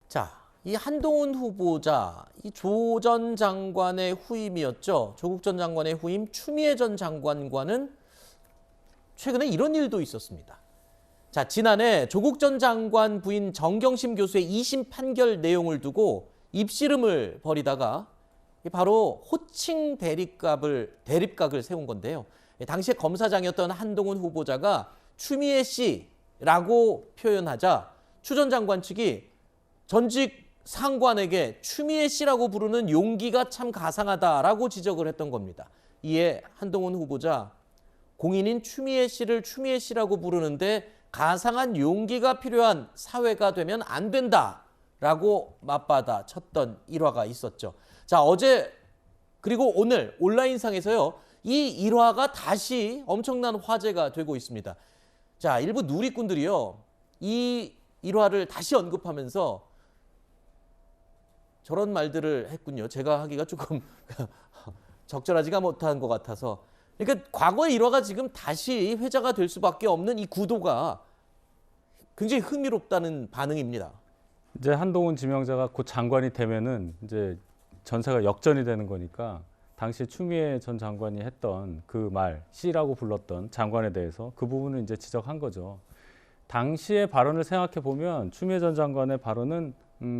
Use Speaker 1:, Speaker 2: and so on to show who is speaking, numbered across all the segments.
Speaker 1: 자, 이 한동훈 후보자, 이 조 전 장관의 후임이었죠. 조국 전 장관의 후임 추미애 전 장관과는 최근에 이런 일도 있었습니다. 자, 지난해 조국 전 장관 부인 정경심 교수의 2심 판결 내용을 두고 입씨름을 벌이다가 바로 호칭 대립각을 세운 건데요. 당시에 검사장이었던 한동훈 후보자가 추미애 씨라고 표현하자 추 전 장관 측이 전직 상관에게 추미애 씨라고 부르는 용기가 참 가상하다라고 지적을 했던 겁니다. 이에 한동훈 후보자, 공인인 추미애 씨를 추미애 씨라고 부르는데 가상한 용기가 필요한 사회가 되면 안 된다라고 맞받아 쳤던 일화가 있었죠. 자, 어제 그리고 오늘 온라인상에서요, 이 일화가 다시 엄청난 화제가 되고 있습니다. 자, 일부 누리꾼들이요, 이 일화를 다시 언급하면서 저런 말들을 했군요. 제가 하기가 조금 적절하지가 못한 것 같아서. 그러니까 과거의 일화가 지금 다시 회자가 될 수밖에 없는 이 구도가 굉장히 흥미롭다는 반응입니다.
Speaker 2: 이제 한동훈 지명자가 곧 장관이 되면은 이제 전세가 역전이 되는 거니까 당시 추미애 전 장관이 했던 그 말, 씨라고 불렀던 장관에 대해서 그 부분을 이제 지적한 거죠. 당시의 발언을 생각해 보면 추미애 전 장관의 발언은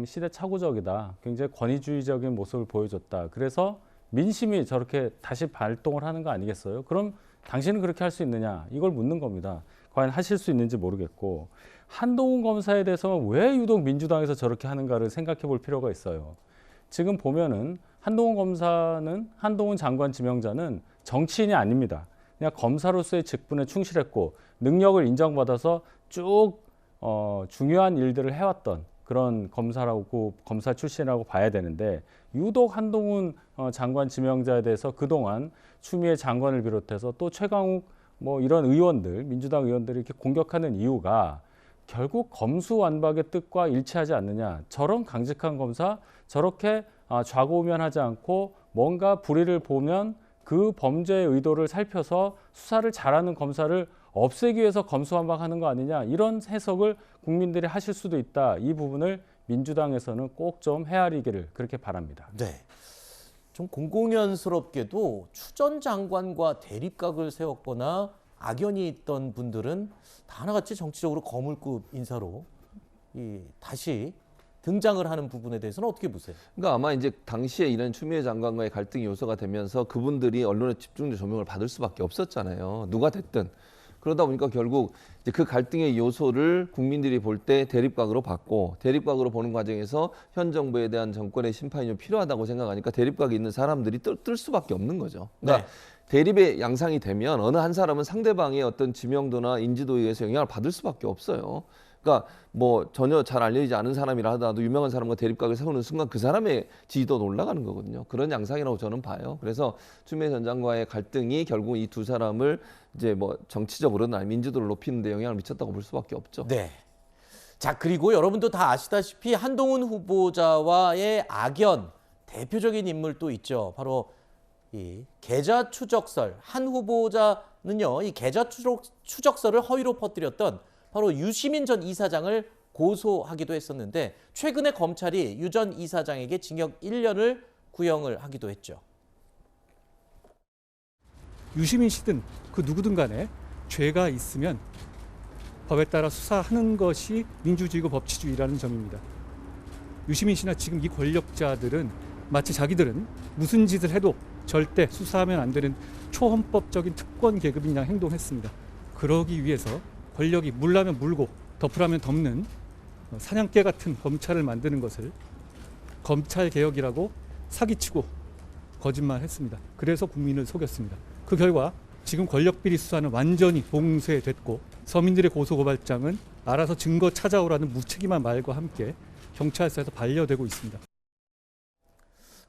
Speaker 2: 시대착오적이다. 굉장히 권위주의적인 모습을 보여줬다. 그래서 민심이 저렇게 다시 발동을 하는 거 아니겠어요? 그럼 당신은 그렇게 할 수 있느냐? 이걸 묻는 겁니다. 과연 하실 수 있는지 모르겠고, 한동훈 검사에 대해서는 왜 유독 민주당에서 저렇게 하는가를 생각해 볼 필요가 있어요. 지금 보면은 한동훈 검사는, 한동훈 장관 지명자는 정치인이 아닙니다. 그냥 검사로서의 직분에 충실했고 능력을 인정받아서 쭉 중요한 일들을 해왔던 그런 검사 출신이라고 봐야 되는데, 유독 한동훈 장관 지명자에 대해서 그동안 추미애 장관을 비롯해서 또 최강욱 뭐 이런 의원들, 민주당 의원들이 이렇게 공격하는 이유가 결국 검수완박의 뜻과 일치하지 않느냐. 저런 강직한 검사, 저렇게 좌고우면하지 않고 뭔가 불의를 보면 그 범죄의 의도를 살펴서 수사를 잘하는 검사를 없애기 위해서 검수완박하는 거 아니냐, 이런 해석을 국민들이 하실 수도 있다. 이 부분을 민주당에서는 꼭 좀 헤아리기를 그렇게 바랍니다.
Speaker 1: 네. 좀 공공연스럽게도 추 전 장관과 대립각을 세웠거나 악연이 있던 분들은 다 하나같이 정치적으로 거물급 인사로 다시 등장을 하는 부분에 대해서는 어떻게 보세요?
Speaker 3: 그러니까 아마 이제 당시에 이런 추미애 장관과의 갈등이 요소가 되면서 그분들이 언론의 집중적 조명을 받을 수밖에 없었잖아요. 누가 됐든. 그러다 보니까 결국 이제 그 갈등의 요소를 국민들이 볼 때 대립각으로 봤고, 대립각으로 보는 과정에서 현 정부에 대한 정권의 심판이 좀 필요하다고 생각하니까 대립각에 있는 사람들이 뜰 수밖에 없는 거죠. 그러니까
Speaker 1: 네.
Speaker 3: 대립의 양상이 되면 어느 한 사람은 상대방의 어떤 지명도나 인지도에 의해서 영향을 받을 수밖에 없어요. 그러니까 뭐 전혀 잘 알려지지 않은 사람이라 하더라도 유명한 사람과 대립각을 세우는 순간 그 사람의 지지도가 올라가는 거거든요. 그런 양상이라고 저는 봐요. 그래서 추미애 전 장관의 갈등이 결국 이 두 사람을 이제 뭐 정치적으로나 민주도를 높이는 데 영향을 미쳤다고 볼 수밖에 없죠.
Speaker 1: 네. 자, 그리고 여러분도 다 아시다시피 한동훈 후보자와의 악연 대표적인 인물 또 있죠. 바로 이 계좌 추적설. 한 후보자는요, 이 계좌 추적설을 허위로 퍼뜨렸던 바로 유시민 전 이사장을 고소하기도 했었는데, 최근에 검찰이 유 전 이사장에게 징역 1년을 구형을 하기도 했죠.
Speaker 4: 유시민 씨든 그 누구든 간에 죄가 있으면 법에 따라 수사하는 것이 민주주의고 법치주의라는 점입니다. 유시민 씨나 지금 이 권력자들은 마치 자기들은 무슨 짓을 해도 절대 수사하면 안 되는 초헌법적인 특권 계급인 양 행동했습니다. 그러기 위해서 권력이 물라면 물고 덮으라면 덮는 사냥개 같은 검찰을 만드는 것을 검찰개혁이라고 사기치고 거짓말했습니다. 그래서 국민을 속였습니다. 그 결과 지금 권력비리 수사는 완전히 봉쇄됐고, 서민들의 고소고발장은 알아서 증거 찾아오라는 무책임한 말과 함께 경찰서에서 반려되고 있습니다.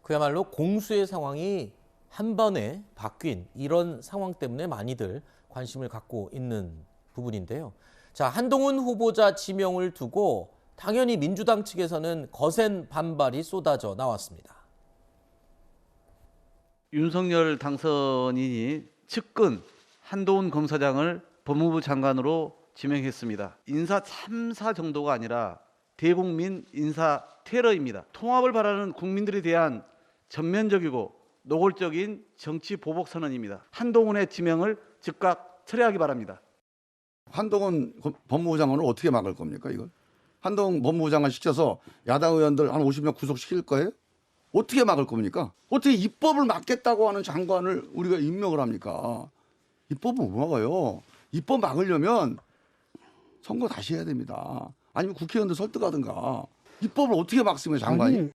Speaker 1: 그야말로 공수의 상황이 한 번에 바뀐 이런 상황 때문에 많이들 관심을 갖고 있는 부분인데요. 자, 한동훈 후보자 지명을 두고 당연히 민주당 측에서는 거센 반발이 쏟아져 나왔습니다.
Speaker 5: 윤석열 당선인이 측근 한동훈 검사장을 법무부 장관으로 지명했습니다. 인사 참사 정도가 아니라 대국민 인사 테러입니다. 통합을 바라는 국민들에 대한 전면적이고 노골적인 정치 보복 선언입니다. 한동훈의 지명을 즉각 철회하기 바랍니다.
Speaker 6: 한동훈 법무부 장관을 어떻게 막을 겁니까, 이걸? 한동훈 법무부 장관 시켜서 야당 의원들 한 50명 구속시킬 거예요? 어떻게 막을 겁니까? 어떻게 입법을 막겠다고 하는 장관을 우리가 임명을 합니까? 입법은 못 막아요. 입법 막으려면 선거 다시 해야 됩니다. 아니면 국회의원들 설득하든가. 입법을 어떻게 막습니까, 장관이?
Speaker 4: 아니,